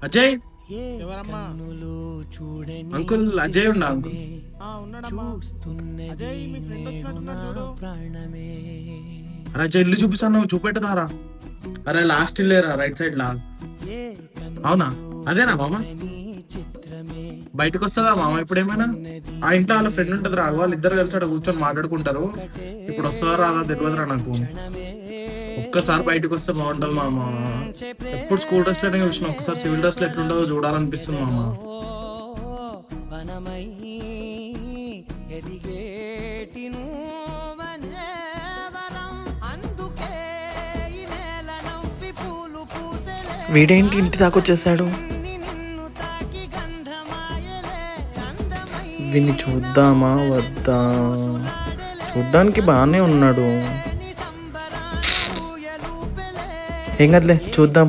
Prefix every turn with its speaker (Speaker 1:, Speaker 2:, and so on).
Speaker 1: అజయ్
Speaker 2: ఎవరమ్మా?
Speaker 1: అంకుల్ అజయ్ ఉండా అంకుల్?
Speaker 2: ఉన్నాడమ్మా. అజయ్ మీ ఫ్రెండ్ వచ్చినట్టున్నాడు చూడు.
Speaker 1: అరే అజయ్ ఇల్లు చూపిస్తాను, నువ్వు చూపెట్టుదారా. అరే లాస్ట్ ఇల్లేరా, రైట్ సైడ్ లా. అవునా, అదేనా మామ? బయటకు వస్తుందా మామ ఇప్పుడు ఏమైనా? ఆ ఇంట్లో వాళ్ళ ఫ్రెండ్ ఉంటుంది రా, వాళ్ళు ఇద్దరు కలిసి అక్కడ కూర్చొని మాట్లాడుకుంటారు. ఇప్పుడు వస్తుందా రాదా తెలియదురా నాకు. ఒక్కసారి బయటకు వస్తే బాగుంటది మామ. ఎప్పుడు స్కూల్ డ్రెస్ లోనే చూసిన, ఒక్కసారి సివిల్ డ్రెస్ లో ఎట్లుంటుందో చూడాలనిపిస్తుంది మామ.
Speaker 3: వీడేంటి ఇంటి దాకా వచ్చేసాడు? వీడిని చూద్దామా వద్దా? చూడ్డానికి బాగానే ఉన్నాడు, ఏం కదలే చూద్దాం.